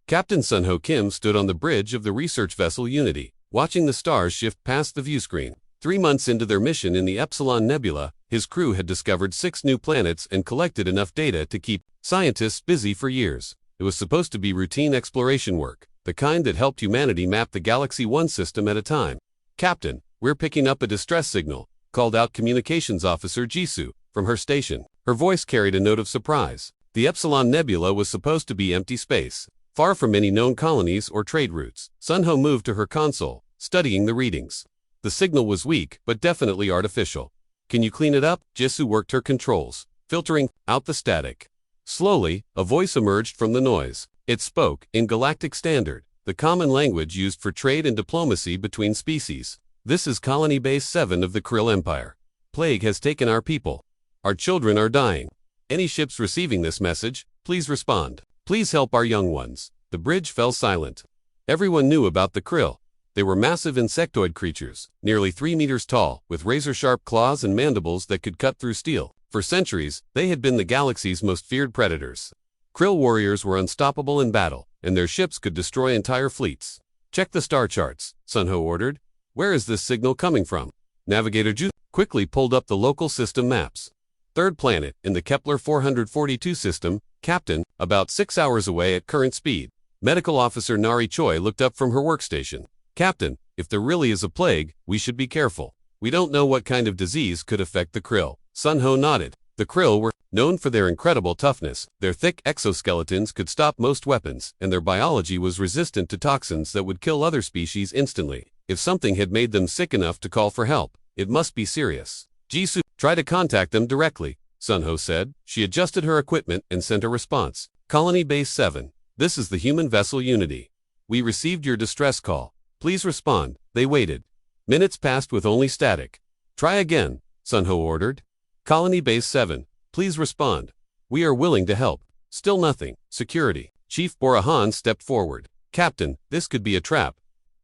Captain Sunho Kim stood on the bridge of the research vessel Unity, watching the stars shift past the viewscreen. 3 months into their mission in the Epsilon Nebula, his crew had discovered 6 new planets and collected enough data to keep scientists busy for years. It was supposed to be routine exploration work, the kind that helped humanity map the galaxy one system at a time. "Captain, we're picking up a distress signal," called out Communications Officer Jisoo from her station. Her voice carried a note of surprise. The Epsilon Nebula was supposed to be empty space, far from any known colonies or trade routes. Sunho moved to her console, studying the readings. The signal was weak, but definitely artificial. "Can you clean it up?" Jisoo worked her controls, filtering out the static. Slowly, a voice emerged from the noise. It spoke in Galactic Standard, the common language used for trade and diplomacy between species. "This is Colony Base 7 of the Krill Empire. Plague has taken our people. Our children are dying. Any ships receiving this message, please respond. Please help our young ones." The bridge fell silent. Everyone knew about the krill. They were massive insectoid creatures, nearly 3 meters tall, with razor-sharp claws and mandibles that could cut through steel. For centuries, they had been the galaxy's most feared predators. Krill warriors were unstoppable in battle, and their ships could destroy entire fleets. "Check the star charts," Sunho ordered. "Where is this signal coming from?" Navigator Ju quickly pulled up the local system maps. "Third planet in the Kepler 442 system, Captain, about 6 hours away at current speed." Medical Officer Nari Choi looked up from her workstation. "Captain, if there really is a plague, we should be careful. We don't know what kind of disease could affect the krill." Sunho nodded. The krill were known for their incredible toughness. Their thick exoskeletons could stop most weapons, and their biology was resistant to toxins that would kill other species instantly. If something had made them sick enough to call for help, it must be serious. "Jisoo, try to contact them directly," Sunho said. She adjusted her equipment and sent a response. "Colony Base 7. This is the human vessel Unity. We received your distress call. Please respond." They waited. Minutes passed with only static. "Try again," Sunho ordered. "Colony Base 7. Please respond. We are willing to help." Still nothing. Security. Chief Borahan stepped forward. "Captain, this could be a trap.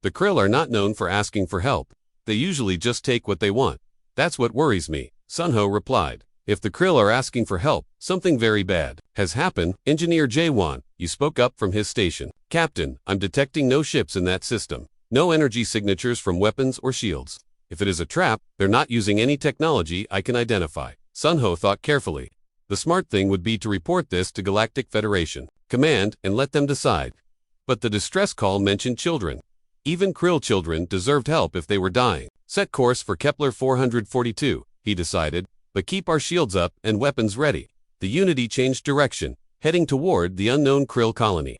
The krill are not known for asking for help. They usually just take what they want." "That's what worries me," Sunho replied. "If the krill are asking for help, something very bad has happened." Engineer Jaewon, you spoke up from his station. "Captain, I'm detecting no ships in that system. No energy signatures from weapons or shields. If it is a trap, they're not using any technology I can identify." Sunho thought carefully. The smart thing would be to report this to Galactic Federation Command and let them decide. But the distress call mentioned children. Even krill children deserved help if they were dying. "Set course for Kepler 442, he decided, "but keep our shields up and weapons ready." The Unity changed direction, heading toward the unknown krill colony.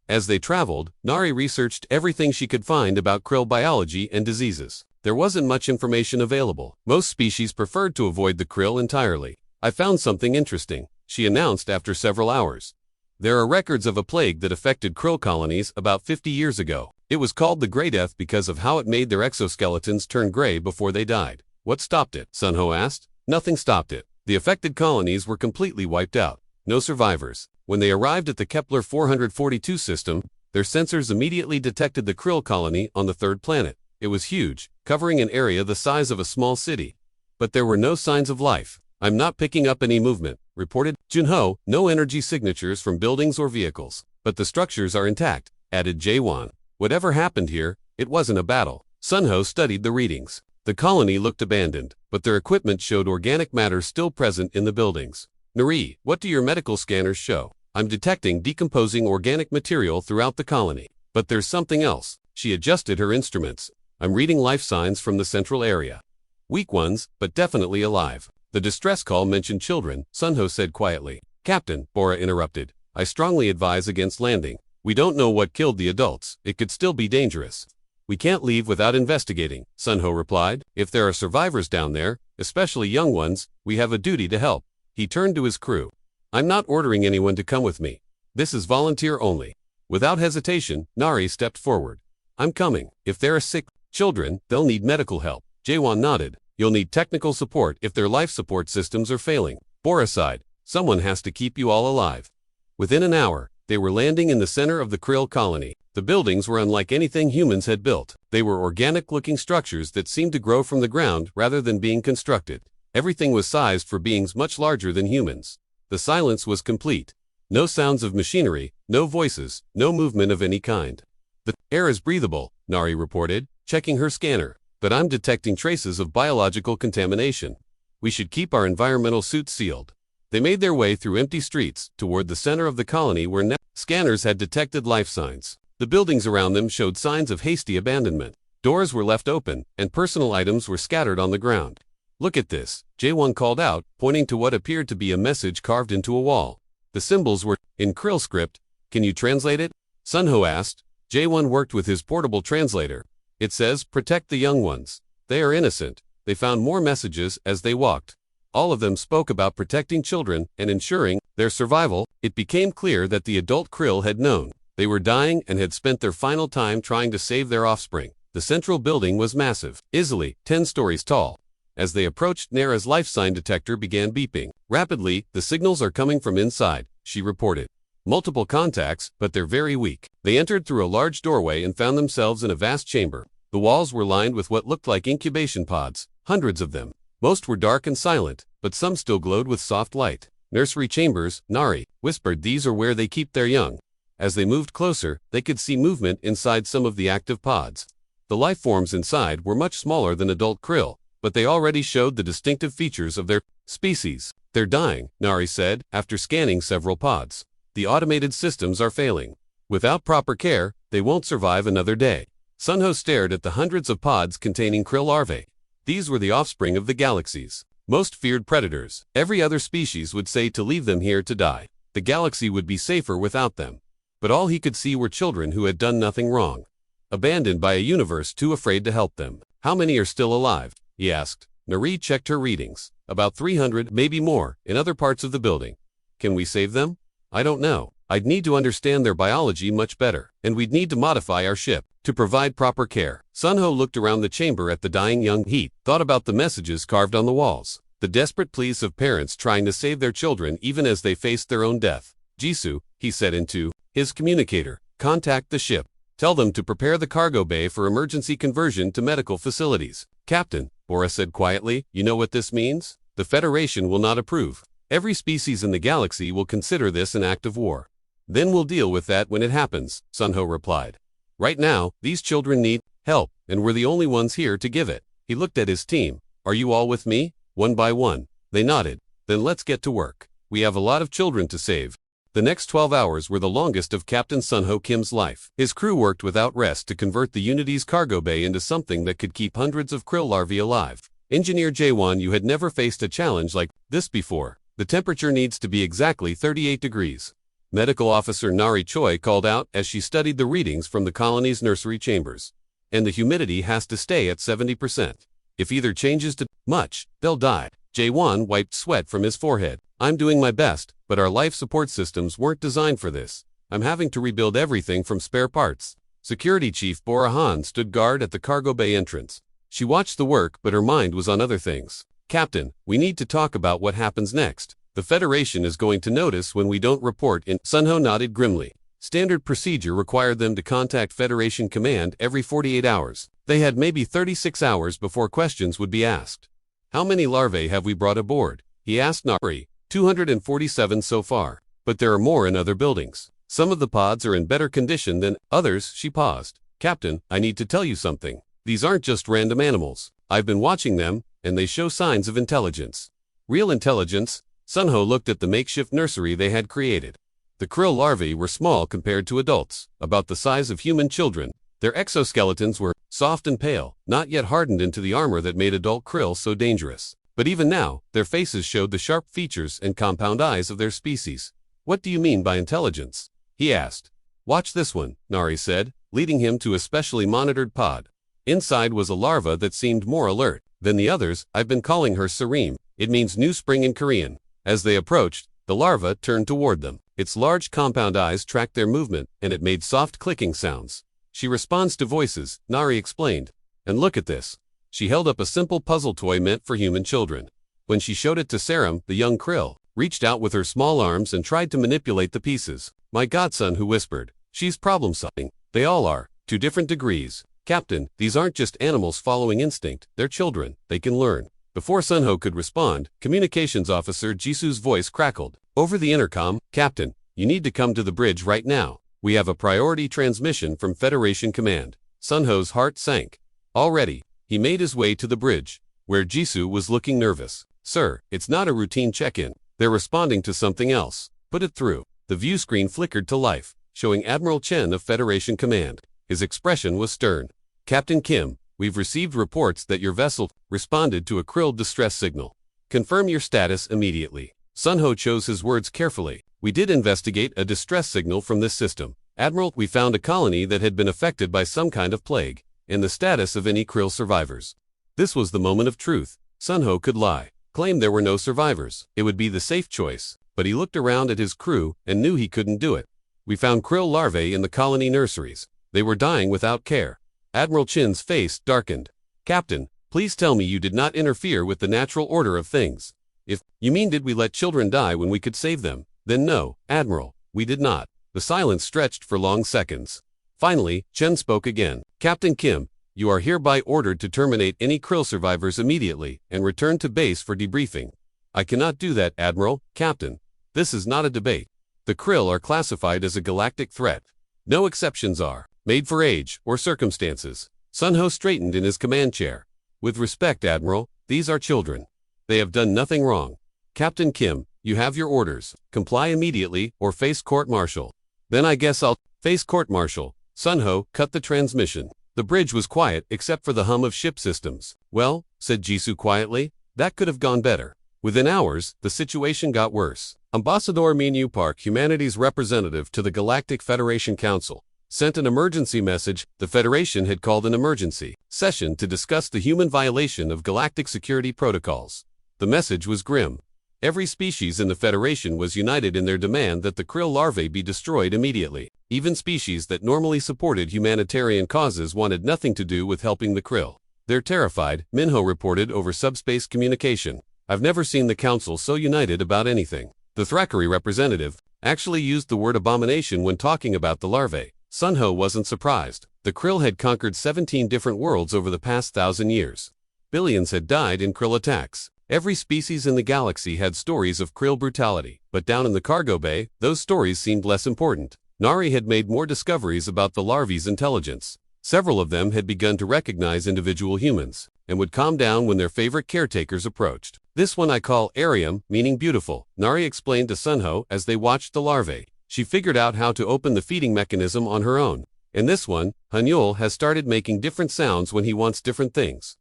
As they traveled, Nari researched everything she could find about krill biology and diseases. There wasn't much information available. Most species preferred to avoid the krill entirely. "I found something interesting," she announced after several hours. "There are records of a plague that affected krill colonies about 50 years ago. It was called the Grey Death because of how it made their exoskeletons turn gray before they died." "What stopped it?" Sunho asked. "Nothing stopped it. The affected colonies were completely wiped out. No survivors. When they arrived at the Kepler 442 system, their sensors immediately detected the krill colony on the third planet. It was huge, covering an area the size of a small city. But there were no signs of life. "I'm not picking up any movement," reported Junho. "No energy signatures from buildings or vehicles. But the structures are intact," added Jaewon. "Whatever happened here, it wasn't a battle." Sunho studied the readings. The colony looked abandoned, but their equipment showed organic matter still present in the buildings. "Nari, what do your medical scanners show?" "I'm detecting decomposing organic material throughout the colony. But there's something else." She adjusted her instruments. "I'm reading life signs from the central area. Weak ones, but definitely alive." "The distress call mentioned children," Sunho said quietly. "Captain," Bora interrupted, "I strongly advise against landing. We don't know what killed the adults. It could still be dangerous." "We can't leave without investigating," Sunho replied. "If there are survivors down there, especially young ones, we have a duty to help." He turned to his crew. "I'm not ordering anyone to come with me. This is volunteer only." Without hesitation, Nari stepped forward. "I'm coming. If there are sick children, they'll need medical help." Jaewon nodded. "You'll need technical support if their life support systems are failing." Bora sighed. "Someone has to keep you all alive." Within an hour, they were landing in the center of the krill colony. The buildings were unlike anything humans had built. They were organic-looking structures that seemed to grow from the ground rather than being constructed. Everything was sized for beings much larger than humans. The silence was complete. No sounds of machinery, no voices, no movement of any kind. The air is breathable, Nari reported, checking her scanner, but I'm detecting traces of biological contamination. We should keep our environmental suits sealed. They made their way through empty streets toward the center of the colony where scanners had detected life signs. The buildings around them showed signs of hasty abandonment. Doors were left open, and personal items were scattered on the ground. Look at this, Jae-won called out, pointing to what appeared to be a message carved into a wall. The symbols were in Krill script. Can you translate it? Sunho asked. Jae-won worked with his portable translator. It says, protect the young ones. They are innocent. They found more messages as they walked. All of them spoke about protecting children and ensuring their survival. It became clear that the adult Krill had known. They were dying and had spent their final time trying to save their offspring. The central building was massive, easily 10 stories tall. As they approached, Nara's life sign detector began beeping. Rapidly, the signals are coming from inside, she reported. Multiple contacts, but they're very weak. They entered through a large doorway and found themselves in a vast chamber. The walls were lined with what looked like incubation pods, hundreds of them. Most were dark and silent, but some still glowed with soft light. Nursery chambers, Nari whispered, these are where they keep their young. As they moved closer, they could see movement inside some of the active pods. The life forms inside were much smaller than adult krill, but they already showed the distinctive features of their species. They're dying, Nari said, after scanning several pods. The automated systems are failing. Without proper care, they won't survive another day. Sunho stared at the hundreds of pods containing krill larvae. These were the offspring of the galaxy's most feared predators. Every other species would say to leave them here to die. The galaxy would be safer without them. But all he could see were children who had done nothing wrong, abandoned by a universe too afraid to help them. How many are still alive? He asked. Nari checked her readings. About 300, maybe more, in other parts of the building. Can we save them? I don't know. I'd need to understand their biology much better, and we'd need to modify our ship to provide proper care. Sunho looked around the chamber at the dying young heat, thought about the messages carved on the walls, the desperate pleas of parents trying to save their children even as they faced their own death. Jisoo, he said into his communicator, contact the ship. Tell them to prepare the cargo bay for emergency conversion to medical facilities. Captain, Bora said quietly, you know what this means? The Federation will not approve. Every species in the galaxy will consider this an act of war. Then we'll deal with that when it happens, Sunho replied. Right now, these children need help, and we're the only ones here to give it. He looked at his team. Are you all with me? One by one. They nodded. Then let's get to work. We have a lot of children to save. The next 12 hours were the longest of Captain Sunho Kim's life. His crew worked without rest to convert the Unity's cargo bay into something that could keep hundreds of krill larvae alive. Engineer Jae-won, you had never faced a challenge like this before. The temperature needs to be exactly 38 degrees. Medical Officer Nari Choi called out as she studied the readings from the colony's nursery chambers. And the humidity has to stay at 70%. If either changes to much, they'll die. Jae-won wiped sweat from his forehead. I'm doing my best, but our life support systems weren't designed for this. I'm having to rebuild everything from spare parts. Security Chief Bora Han stood guard at the cargo bay entrance. She watched the work, but her mind was on other things. Captain, we need to talk about what happens next. The Federation is going to notice when we don't report in. Sunho nodded grimly. Standard procedure required them to contact Federation Command every 48 hours. They had maybe 36 hours before questions would be asked. How many larvae have we brought aboard? He asked Nari. 247 so far. But there are more in other buildings. Some of the pods are in better condition than others. She paused. Captain, I need to tell you something. These aren't just random animals. I've been watching them, and they show signs of intelligence. Real intelligence? Sunho looked at the makeshift nursery they had created. The krill larvae were small compared to adults, about the size of human children. Their exoskeletons were soft and pale, not yet hardened into the armor that made adult krill so dangerous. But even now, their faces showed the sharp features and compound eyes of their species. What do you mean by intelligence? He asked. Watch this one, Nari said, leading him to a specially monitored pod. Inside was a larva that seemed more alert than the others. I've been calling her Sareem. It means new spring in Korean. As they approached, the larva turned toward them. Its large compound eyes tracked their movement, and it made soft clicking sounds. She responds to voices, Nari explained. And look at this. She held up a simple puzzle toy meant for human children. When she showed it to Sareem, the young krill reached out with her small arms and tried to manipulate the pieces. My godson, who whispered. She's problem-solving. They all are, to different degrees. Captain, these aren't just animals following instinct. They're children. They can learn. Before Sunho could respond, Communications Officer Jisoo's voice crackled. Over the intercom, Captain, You need to come to the bridge right now. We have a priority transmission from Federation Command. Sunho's heart sank. Already, he made his way to the bridge, where Jisoo was looking nervous. Sir, it's not a routine check-in. They're responding to something else. Put it through. The view screen flickered to life, showing Admiral Chen of Federation Command. His expression was stern. Captain Kim, we've received reports that your vessel responded to a Krill distress signal. Confirm your status immediately. Sunho chose his words carefully. We did investigate a distress signal from this system. Admiral, we found a colony that had been affected by some kind of plague, and the status of any Krill survivors. This was the moment of truth. Sunho could lie, claim there were no survivors. It would be the safe choice, but he looked around at his crew and knew he couldn't do it. We found Krill larvae in the colony nurseries. They were dying without care. Admiral Chin's face darkened. Captain, please tell me you did not interfere with the natural order of things. If you mean did we let children die when we could save them, then no, Admiral, we did not. The silence stretched for long seconds. Finally, Chen spoke again. Captain Kim, you are hereby ordered to terminate any Krill survivors immediately and return to base for debriefing. I cannot do that, Admiral. Captain, this is not a debate. The Krill are classified as a galactic threat. No exceptions are made for age or circumstances. Sunho straightened in his command chair. With respect, Admiral, these are children. They have done nothing wrong. Captain Kim, you have your orders. Comply immediately or face court-martial. Then I guess I'll face court-martial. Sunho cut the transmission. The bridge was quiet except for the hum of ship systems. Well, said Jisoo quietly, that could have gone better. Within hours, the situation got worse. Ambassador Minyu Park, humanity's representative to the Galactic Federation Council, sent an emergency message. The Federation had called an emergency session to discuss the human violation of galactic security protocols. The message was grim. Every species in the Federation was united in their demand that the Krill larvae be destroyed immediately. Even species that normally supported humanitarian causes wanted nothing to do with helping the Krill. They're terrified, Minho reported over subspace communication. I've never seen the Council so united about anything. The Thrakkery representative actually used the word abomination when talking about the larvae. Sunho wasn't surprised. The Krill had conquered 17 different worlds over the past 1,000 years. Billions had died in Krill attacks. Every species in the galaxy had stories of Krill brutality, but down in the cargo bay, those stories seemed less important. Nari had made more discoveries about the larvae's intelligence. Several of them had begun to recognize individual humans, and would calm down when their favorite caretakers approached. This one I call Arium, meaning beautiful, Nari explained to Sunho as they watched the larvae. She figured out how to open the feeding mechanism on her own. And this one, Hanyul, has started making different sounds when he wants different things.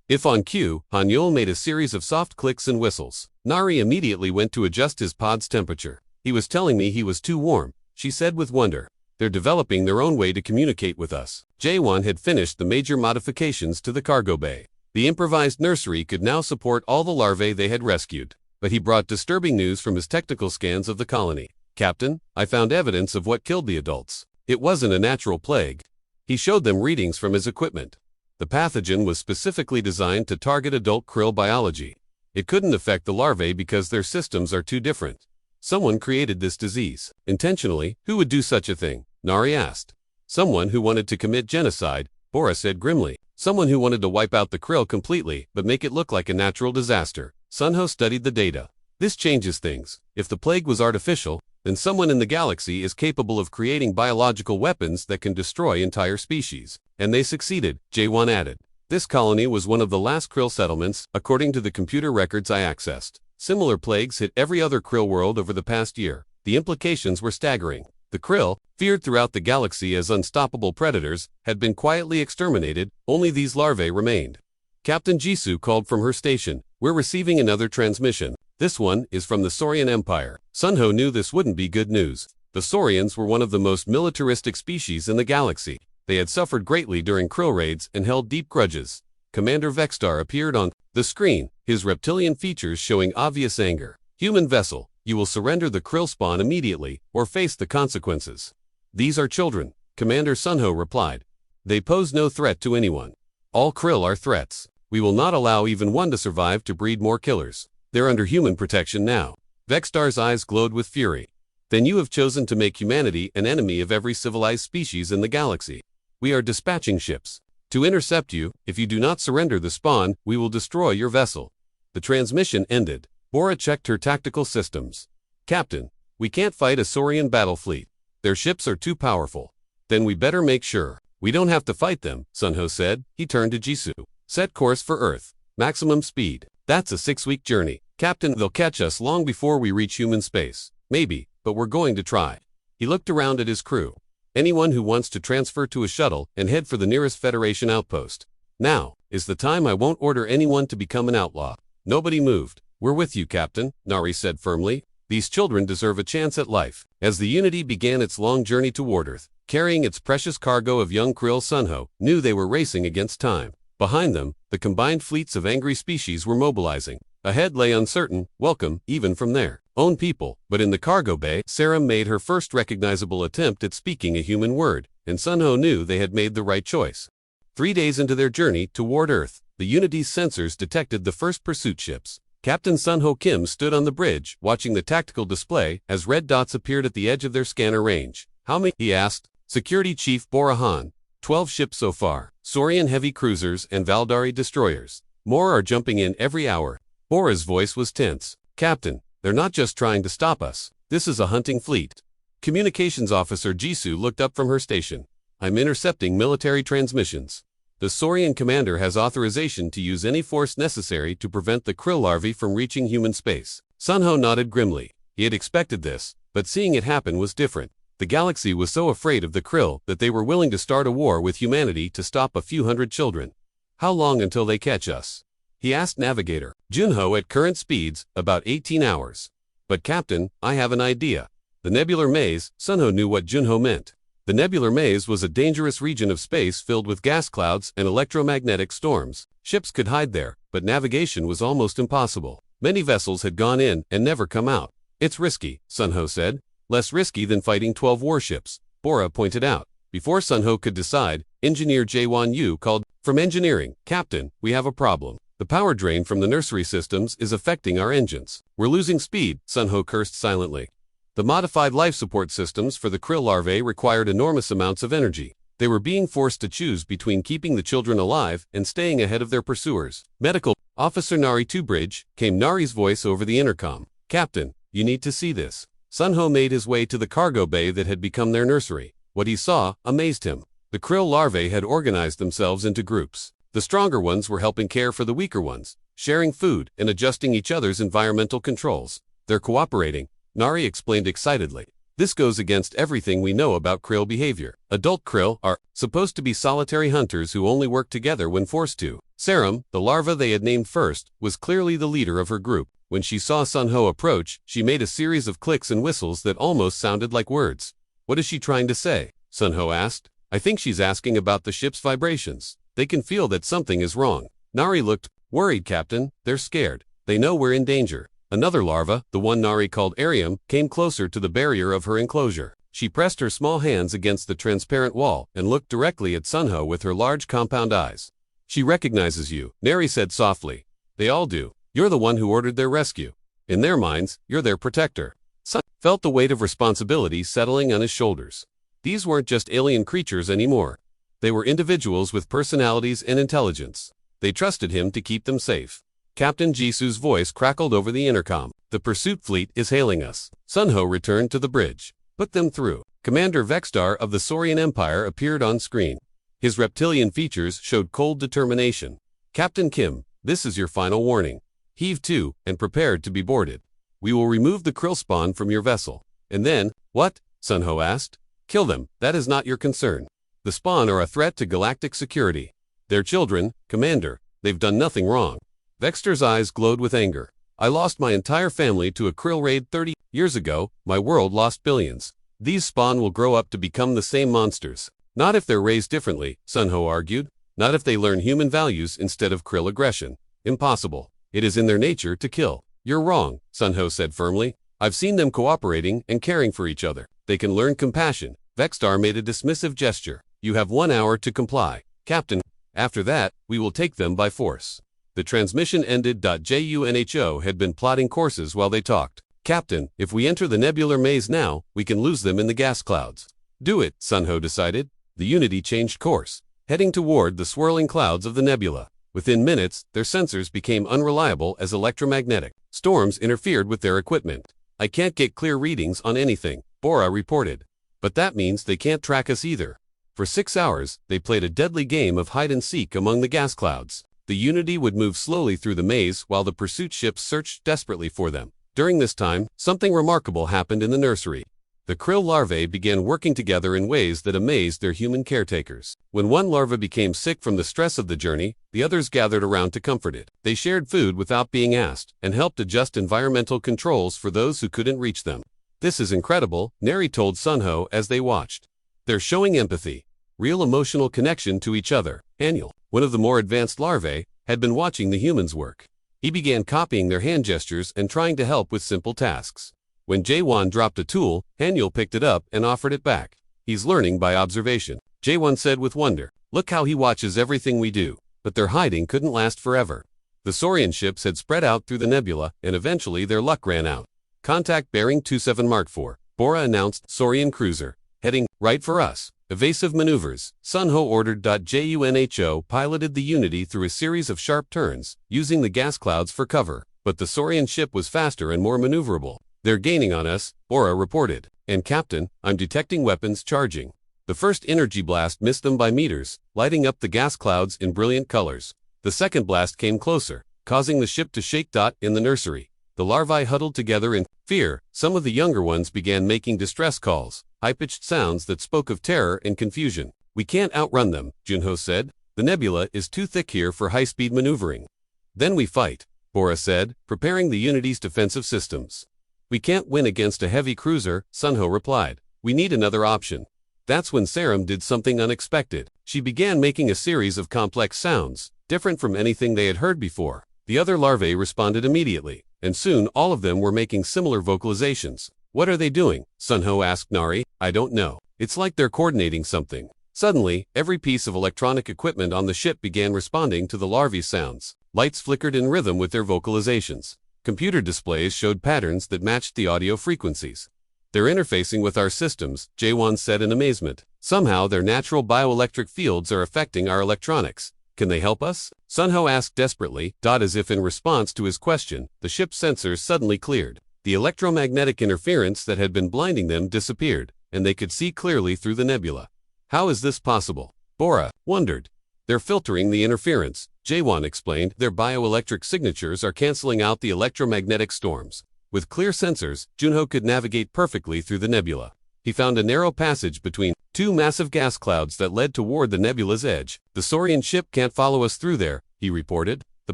If on cue, Hanyul made a series of soft clicks and whistles. Nari immediately went to adjust his pod's temperature. He was telling me he was too warm, she said with wonder. They're developing their own way to communicate with us. Jaewon had finished the major modifications to the cargo bay. The improvised nursery could now support all the larvae they had rescued. But he brought disturbing news from his technical scans of the colony. Captain, I found evidence of what killed the adults. It wasn't a natural plague. He showed them readings from his equipment. The pathogen was specifically designed to target adult Krill biology. It couldn't affect the larvae because their systems are too different. Someone created this disease. Intentionally, who would do such a thing? Nari asked. Someone who wanted to commit genocide, Bora said grimly. Someone who wanted to wipe out the Krill completely, but make it look like a natural disaster. Sunho studied the data. This changes things. If the plague was artificial, then someone in the galaxy is capable of creating biological weapons that can destroy entire species. And they succeeded, Jaewon added. This colony was one of the last Krill settlements, according to the computer records I accessed. Similar plagues hit every other Krill world over the past year. The implications were staggering. The Krill, feared throughout the galaxy as unstoppable predators, had been quietly exterminated. Only these larvae remained. Captain Jisoo called from her station. We're receiving another transmission. This one is from the Saurian Empire. Sunho knew this wouldn't be good news. The Saurians were one of the most militaristic species in the galaxy. They had suffered greatly during Krill raids and held deep grudges. Commander Vexstar appeared on the screen, his reptilian features showing obvious anger. Human vessel, you will surrender the Krill spawn immediately or face the consequences. These are children, Commander Sunho replied. They pose no threat to anyone. All Krill are threats. We will not allow even one to survive to breed more killers. They're under human protection now. Vexstar's eyes glowed with fury. Then you have chosen to make humanity an enemy of every civilized species in the galaxy. We are dispatching ships to intercept you. If you do not surrender the spawn, we will destroy your vessel. The transmission ended. Bora checked her tactical systems. Captain, We can't fight a Saurian battle fleet. Their ships are too powerful. Then we better make sure we don't have to fight them, Sunho said. He turned to Jisoo. Set course for Earth. Maximum speed. That's a 6-week journey. Captain, they'll catch us long before we reach human space. Maybe, but we're going to try. He looked around at his crew. Anyone who wants to transfer to a shuttle and head for the nearest Federation outpost. Now is the time. I won't order anyone to become an outlaw. Nobody moved. We're with you, Captain, Nari said firmly. These children deserve a chance at life. As the Unity began its long journey toward Earth, carrying its precious cargo of young krill, Sunho knew they were racing against time. Behind them, the combined fleets of angry species were mobilizing. Ahead lay uncertain welcome, even from their own people. But in the cargo bay, Sarah made her first recognizable attempt at speaking a human word, and Sunho knew they had made the right choice. 3 days into their journey toward Earth, the Unity's sensors detected the first pursuit ships. Captain Sunho Kim stood on the bridge, watching the tactical display as red dots appeared at the edge of their scanner range. How many? He asked. Security Chief Bora Han. 12 ships so far. Saurian heavy cruisers and Valdari destroyers. More are jumping in every hour. Bora's voice was tense. Captain, they're not just trying to stop us. This is a hunting fleet. Communications Officer Jisoo looked up from her station. I'm intercepting military transmissions. The Saurian commander has authorization to use any force necessary to prevent the krill larvae from reaching human space. Sunho nodded grimly. He had expected this, but seeing it happen was different. The galaxy was so afraid of the krill that they were willing to start a war with humanity to stop a few hundred children. How long until they catch us? He asked Navigator Junho. At current speeds, about 18 hours. But Captain, I have an idea. The nebular maze. Sunho knew what Junho meant. The nebular maze was a dangerous region of space filled with gas clouds and electromagnetic storms. Ships could hide there, but navigation was almost impossible. Many vessels had gone in and never come out. It's risky, Sunho said. Less risky than fighting 12 warships, Bora pointed out. Before Sunho could decide, Engineer Jaewon Yu called from engineering. Captain, we have a problem. The power drain from the nursery systems is affecting our engines. We're losing speed, Sunho cursed silently. The modified life support systems for the krill larvae required enormous amounts of energy. They were being forced to choose between keeping the children alive and staying ahead of their pursuers. Medical Officer Nari to bridge, came Nari's voice over the intercom. Captain, you need to see this. Sunho made his way to the cargo bay that had become their nursery. What he saw amazed him. The krill larvae had organized themselves into groups. The stronger ones were helping care for the weaker ones, sharing food and adjusting each other's environmental controls. They're cooperating, Nari explained excitedly. This goes against everything we know about krill behavior. Adult krill are supposed to be solitary hunters who only work together when forced to. Sarum, the larva they had named first, was clearly the leader of her group. When she saw Sunho approach, she made a series of clicks and whistles that almost sounded like words. What is she trying to say? Sunho asked. I think she's asking about the ship's vibrations. They can feel that something is wrong. Nari looked worried. Captain, they're scared. They know we're in danger. Another larva, the one Nari called Arium, came closer to the barrier of her enclosure. She pressed her small hands against the transparent wall and looked directly at Sunho with her large compound eyes. She recognizes you, Nari said softly. They all do. You're the one who ordered their rescue. In their minds, you're their protector. Sun felt the weight of responsibility settling on his shoulders. These weren't just alien creatures anymore. They were individuals with personalities and intelligence. They trusted him to keep them safe. Captain Jisoo's voice crackled over the intercom. The pursuit fleet is hailing us. Sunho returned to the bridge. Put them through. Commander Vexstar of the Saurian Empire appeared on screen. His reptilian features showed cold determination. Captain Kim, this is your final warning. Heave to and prepare to be boarded. We will remove the krill spawn from your vessel. And then, what? Sunho asked. Kill them. That is not your concern. The spawn are a threat to galactic security. They're children, Commander. They've done nothing wrong. Vexter's eyes glowed with anger. I lost my entire family to a krill raid 30 years ago. My world lost billions. These spawn will grow up to become the same monsters. Not if they're raised differently, Sunho argued. Not if they learn human values instead of krill aggression. Impossible. It is in their nature to kill. You're wrong, Sunho said firmly. I've seen them cooperating and caring for each other. They can learn compassion. Vexstar made a dismissive gesture. You have 1 hour to comply, Captain. After that, we will take them by force. The transmission ended. Junho had been plotting courses while they talked. Captain, if we enter the nebular maze now, we can lose them in the gas clouds. Do it, Sunho decided. The Unity changed course, heading toward the swirling clouds of the nebula. Within minutes, their sensors became unreliable as electromagnetic storms interfered with their equipment. I can't get clear readings on anything, Bora reported. But that means they can't track us either. For 6 hours, they played a deadly game of hide-and-seek among the gas clouds. The Unity would move slowly through the maze while the pursuit ships searched desperately for them. During this time, something remarkable happened in the nursery. The krill larvae began working together in ways that amazed their human caretakers. When one larva became sick from the stress of the journey, the others gathered around to comfort it. They shared food without being asked, and helped adjust environmental controls for those who couldn't reach them. This is incredible, Neri told Sunho as they watched. They're showing empathy, real emotional connection to each other. Haniel, one of the more advanced larvae, had been watching the humans work. He began copying their hand gestures and trying to help with simple tasks. When Jaewon dropped a tool, Haniel picked it up and offered it back. He's learning by observation, Jaewon said with wonder. Look how he watches everything we do. But their hiding couldn't last forever. The Saurian ships had spread out through the nebula, and eventually their luck ran out. Contact bearing 27 Mark IV, Bora announced. Saurian cruiser, heading right for us. Evasive maneuvers, Sunho ordered. Junho piloted the Unity through a series of sharp turns, using the gas clouds for cover, but the Saurian ship was faster and more maneuverable. They're gaining on us, Bora reported. And Captain, I'm detecting weapons charging. The first energy blast missed them by meters, lighting up the gas clouds in brilliant colors. The second blast came closer, causing the ship to shake. In the nursery, the larvae huddled together in fear. Some of the younger ones began making distress calls, high-pitched sounds that spoke of terror and confusion. We can't outrun them, Junho said. The nebula is too thick here for high-speed maneuvering. Then we fight, Bora said, preparing the Unity's defensive systems. We can't win against a heavy cruiser, Sunho replied. We need another option. That's when Sarum did something unexpected. She began making a series of complex sounds, different from anything they had heard before. The other larvae responded immediately, and soon all of them were making similar vocalizations. What are they doing? Sunho asked Nari. I don't know. It's like they're coordinating something. Suddenly, every piece of electronic equipment on the ship began responding to the larvae sounds. Lights flickered in rhythm with their vocalizations. Computer displays showed patterns that matched the audio frequencies. They're interfacing with our systems, Jaewon said in amazement. Somehow their natural bioelectric fields are affecting our electronics. Can they help us? Sunho asked desperately. As if in response to his question, the ship's sensors suddenly cleared. The electromagnetic interference that had been blinding them disappeared, and they could see clearly through the nebula. How is this possible? Bora wondered. They're filtering the interference, Jaewon explained. Their bioelectric signatures are canceling out the electromagnetic storms. With clear sensors, Junho could navigate perfectly through the nebula. He found a narrow passage between two massive gas clouds that led toward the nebula's edge. The Saurian ship can't follow us through there, he reported. The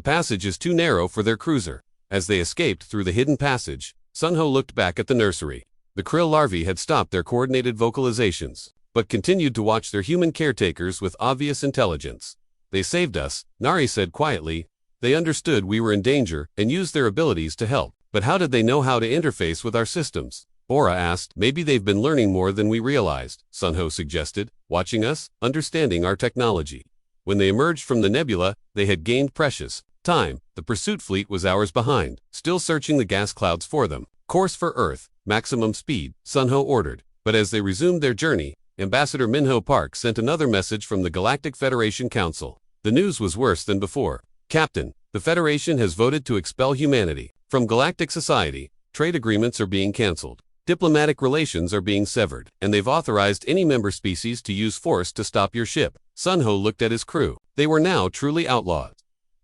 passage is too narrow for their cruiser. As they escaped through the hidden passage, Sunho looked back at the nursery. The krill larvae had stopped their coordinated vocalizations, but continued to watch their human caretakers with obvious intelligence. They saved us, Nari said quietly. They understood we were in danger and used their abilities to help. But how did they know how to interface with our systems? Bora asked. Maybe they've been learning more than we realized, Sunho suggested, watching us, understanding our technology. When they emerged from the nebula, they had gained precious time. The pursuit fleet was hours behind, still searching the gas clouds for them. Course for Earth, maximum speed, Sunho ordered. But as they resumed their journey, Ambassador Minho Park sent another message from the Galactic Federation Council. The news was worse than before. Captain, the Federation has voted to expel humanity from Galactic Society. Trade agreements are being cancelled. Diplomatic relations are being severed, and they've authorized any member species to use force to stop your ship. Sunho looked at his crew. They were now truly outlaws,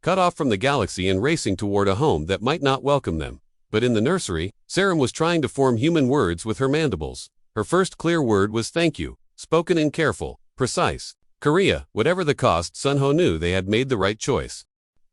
cut off from the galaxy and racing toward a home that might not welcome them. But in the nursery, Sarum was trying to form human words with her mandibles. Her first clear word was thank you, spoken in careful, precise Korea. Whatever the cost, Sunho knew they had made the right choice.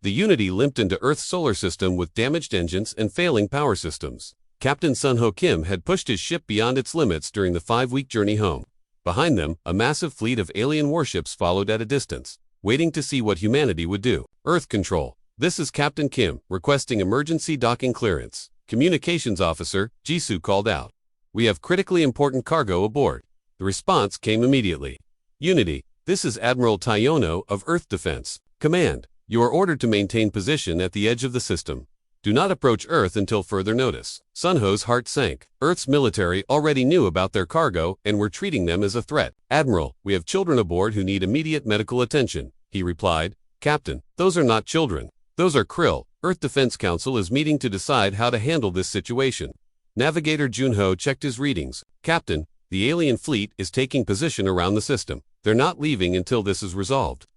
The Unity limped into Earth's solar system with damaged engines and failing power systems. Captain Sunho Kim had pushed his ship beyond its limits during the 5-week journey home. Behind them, a massive fleet of alien warships followed at a distance, waiting to see what humanity would do. Earth Control. This is Captain Kim, requesting emergency docking clearance. Communications Officer, Jisoo called out. We have critically important cargo aboard. The response came immediately. Unity, this is Admiral Tayono of Earth Defense Command. You are ordered to maintain position at the edge of the system. Do not approach Earth until further notice. Sunho's heart sank. Earth's military already knew about their cargo and were treating them as a threat. Admiral, we have children aboard who need immediate medical attention, he replied. Captain, those are not children. Those are krill. Earth Defense Council is meeting to decide how to handle this situation. Navigator Junho checked his readings. Captain, the alien fleet is taking position around the system. They're not leaving until this is resolved.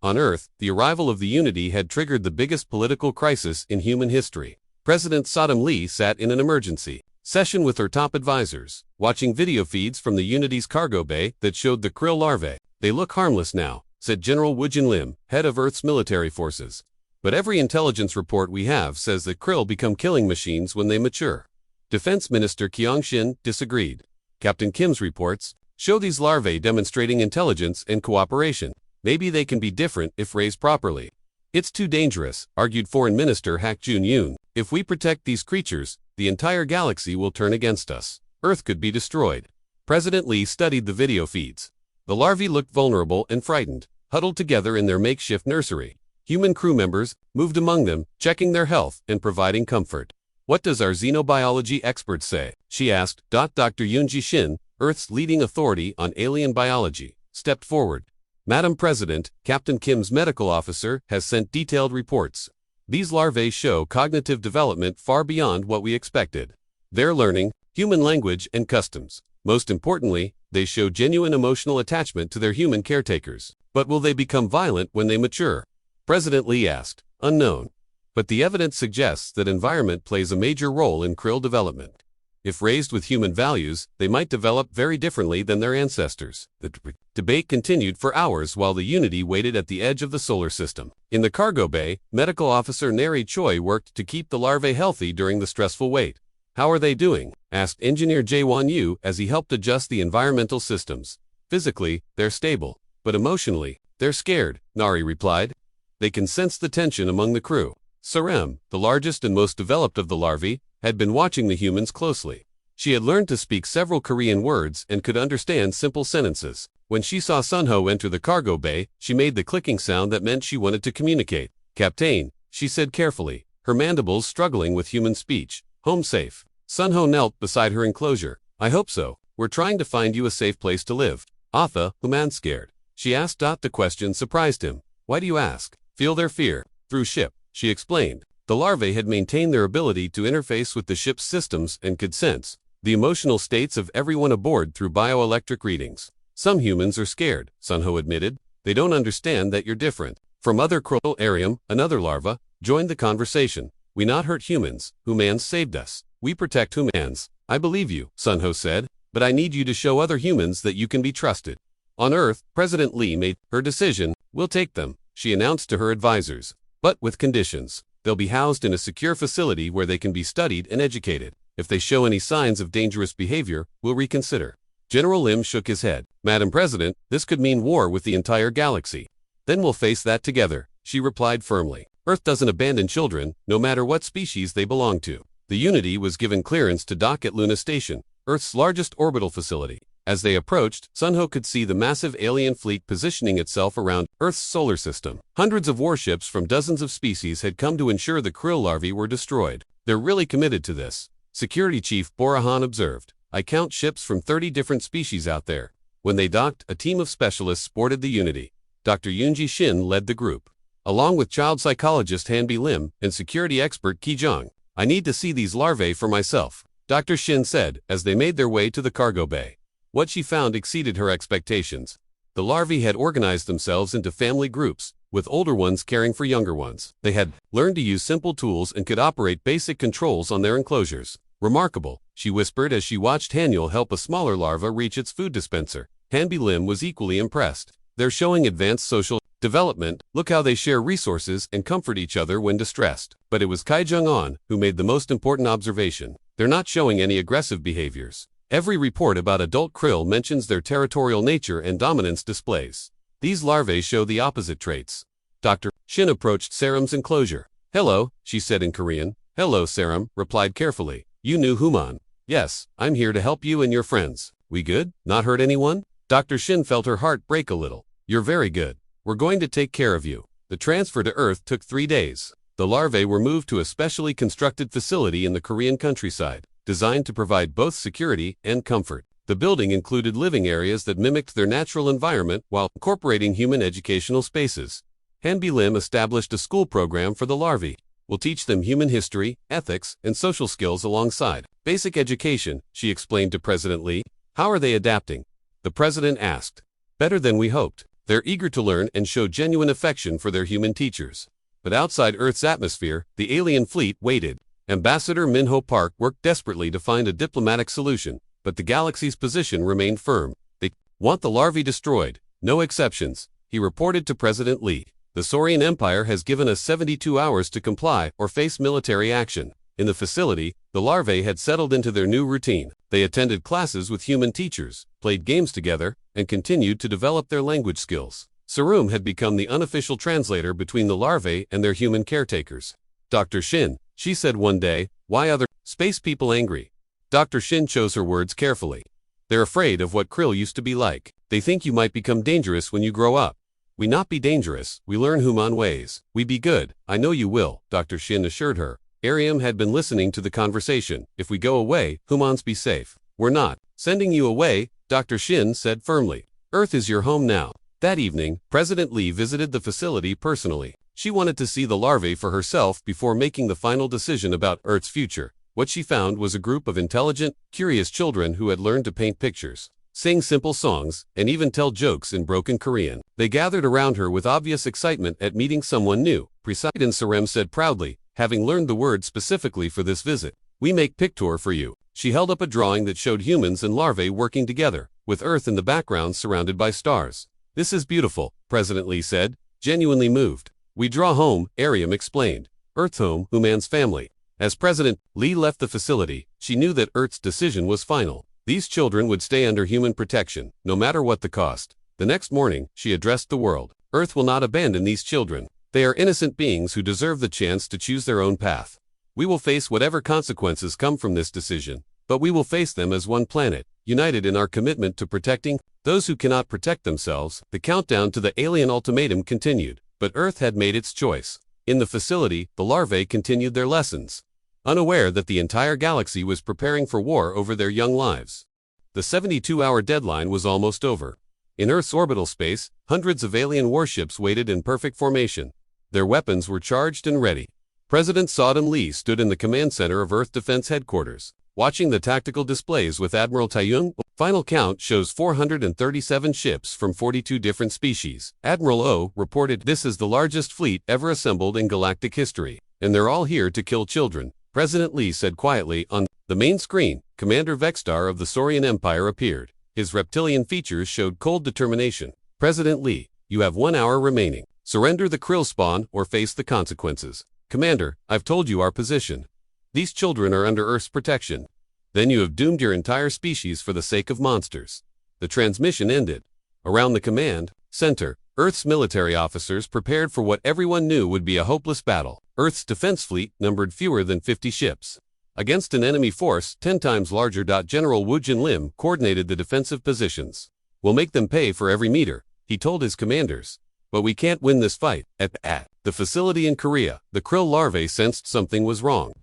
On Earth, the arrival of the Unity had triggered the biggest political crisis in human history. President Saddam Lee sat in an emergency session with her top advisors, watching video feeds from the Unity's cargo bay that showed the krill larvae. They look harmless now, said General Wu Jinlim, head of Earth's military forces. But every intelligence report we have says that krill become killing machines when they mature. Defense Minister Qiang Xin disagreed. Captain Kim's reports show these larvae demonstrating intelligence and cooperation. Maybe they can be different if raised properly. It's too dangerous, argued Foreign Minister Hak Jun-yoon. If we protect these creatures, the entire galaxy will turn against us. Earth could be destroyed. President Lee studied the video feeds. The larvae looked vulnerable and frightened, huddled together in their makeshift nursery. Human crew members moved among them, checking their health and providing comfort. What does our xenobiology expert say? She asked. Dr. Yoonji Shin, Earth's leading authority on alien biology, stepped forward. Madam President, Captain Kim's medical officer has sent detailed reports. These larvae show cognitive development far beyond what we expected. They're learning human language and customs. Most importantly, they show genuine emotional attachment to their human caretakers. But will they become violent when they mature? President Lee asked. Unknown. But the evidence suggests that environment plays a major role in krill development. If raised with human values, they might develop very differently than their ancestors. The debate continued for hours while the Unity waited at the edge of the solar system. In the cargo bay, Medical Officer Neri Choi worked to keep the larvae healthy during the stressful wait. How are they doing? Asked Engineer Jae-won Yu as he helped adjust the environmental systems. Physically, they're stable, but emotionally, they're scared, Nari replied. They can sense the tension among the crew. Sarem, the largest and most developed of the larvae, had been watching the humans closely. She had learned to speak several Korean words and could understand simple sentences. When she saw Sunho enter the cargo bay, she made the clicking sound that meant she wanted to communicate. Captain, she said carefully, her mandibles struggling with human speech. Home safe. Sunho knelt beside her enclosure. I hope so. We're trying to find you a safe place to live. Atha, human scared. She asked. The question surprised him. Why do you ask? Feel their fear. Through ship, she explained. The larvae had maintained their ability to interface with the ship's systems and could sense the emotional states of everyone aboard through bioelectric readings. Some humans are scared, Sunho admitted. They don't understand that you're different. From other krill, Arium, another larva, joined the conversation. We not hurt humans. Humans saved us. We protect humans. I believe you, Sunho said, but I need you to show other humans that you can be trusted. On Earth, President Lee made her decision. We'll take them, she announced to her advisors. But with conditions. They'll be housed in a secure facility where they can be studied and educated. If they show any signs of dangerous behavior, we'll reconsider. General Lim shook his head. Madam President, this could mean war with the entire galaxy. Then we'll face that together, she replied firmly. Earth doesn't abandon children, no matter what species they belong to. The Unity was given clearance to dock at Luna Station, Earth's largest orbital facility. As they approached, Sunho could see the massive alien fleet positioning itself around Earth's solar system. Hundreds of warships from dozens of species had come to ensure the krill larvae were destroyed. They're really committed to this, Security Chief Borahan observed. I count ships from 30 different species out there. When they docked, a team of specialists boarded the Unity. Dr. Yoonji Shin led the group, along with child psychologist Hanbi Lim and security expert Ki Jung. I need to see these larvae for myself, Dr. Shin said as they made their way to the cargo bay. What she found exceeded her expectations. The larvae had organized themselves into family groups, with older ones caring for younger ones. They had learned to use simple tools and could operate basic controls on their enclosures. Remarkable, she whispered as she watched Haniel help a smaller larva reach its food dispenser. Hanbi Lim was equally impressed. They're showing advanced social development. Look how they share resources and comfort each other when distressed. But it was Kai Jung-on who made the most important observation. They're not showing any aggressive behaviors. Every report about adult krill mentions their territorial nature and dominance displays. These larvae show the opposite traits. Dr. Shin approached Sarem's enclosure. Hello, she said in Korean. Hello, Sarem, replied carefully. You knew Human. Yes, I'm here to help you and your friends. We good? Not hurt anyone? Dr. Shin felt her heart break a little. You're very good. We're going to take care of you. The transfer to Earth took 3 days. The larvae were moved to a specially constructed facility in the Korean countryside, designed to provide both security and comfort. The building included living areas that mimicked their natural environment while incorporating human educational spaces. Hanbi Lim established a school program for the larvae. We'll teach them human history, ethics, and social skills alongside basic education, she explained to President Lee. How are they adapting? The president asked. Better than we hoped. They're eager to learn and show genuine affection for their human teachers. But outside Earth's atmosphere, the alien fleet waited. Ambassador Minho Park worked desperately to find a diplomatic solution, but the galaxy's position remained firm. They want the larvae destroyed, no exceptions, he reported to President Lee. The Saurian Empire has given us 72 hours to comply or face military action. In the facility, the larvae had settled into their new routine. They attended classes with human teachers, played games together, and continued to develop their language skills. Sarum had become the unofficial translator between the larvae and their human caretakers. Dr. Shin, she said one day, why other space people angry? Dr. Shin chose her words carefully. They're afraid of what Krill used to be like. They think you might become dangerous when you grow up. We not be dangerous, we learn human ways. We be good, I know you will, Dr. Shin assured her. Ariam had been listening to the conversation. If we go away, humans be safe. We're not sending you away, Dr. Shin said firmly. Earth is your home now. That evening, President Lee visited the facility personally. She wanted to see the larvae for herself before making the final decision about Earth's future. What she found was a group of intelligent, curious children who had learned to paint pictures, sing simple songs, and even tell jokes in broken Korean. They gathered around her with obvious excitement at meeting someone new. President Sarem said proudly, having learned the word specifically for this visit. We make picture for you. She held up a drawing that showed humans and larvae working together, with Earth in the background surrounded by stars. This is beautiful, President Lee said, genuinely moved. We draw home, Ariam explained. Earth's home, human's family. As President Lee left the facility, she knew that Earth's decision was final. These children would stay under human protection, no matter what the cost. The next morning, she addressed the world. Earth will not abandon these children. They are innocent beings who deserve the chance to choose their own path. We will face whatever consequences come from this decision, but we will face them as one planet, united in our commitment to protecting those who cannot protect themselves. The countdown to the alien ultimatum continued, but Earth had made its choice. In the facility, the larvae continued their lessons, unaware that the entire galaxy was preparing for war over their young lives. The 72-hour deadline was almost over. In Earth's orbital space, hundreds of alien warships waited in perfect formation. Their weapons were charged and ready. President Sodom Lee stood in the command center of Earth Defense Headquarters, watching the tactical displays with Admiral Taeyong. Final count shows 437 ships from 42 different species. Admiral O reported, this is the largest fleet ever assembled in galactic history, and they're all here to kill children. President Lee said quietly. On the main screen, Commander Vexstar of the Saurian Empire appeared. His reptilian features showed cold determination. President Lee, you have 1 hour remaining. Surrender the krill spawn or face the consequences. Commander, I've told you our position. These children are under Earth's protection. Then you have doomed your entire species for the sake of monsters. The transmission ended. Around the command center, Earth's military officers prepared for what everyone knew would be a hopeless battle. Earth's defense fleet numbered fewer than 50 ships. Against an enemy force 10 times larger. General Wu Jinlim coordinated the defensive positions. We'll make them pay for every meter, he told his commanders. But we can't win this fight. At the facility in Korea, the krill larvae sensed something was wrong.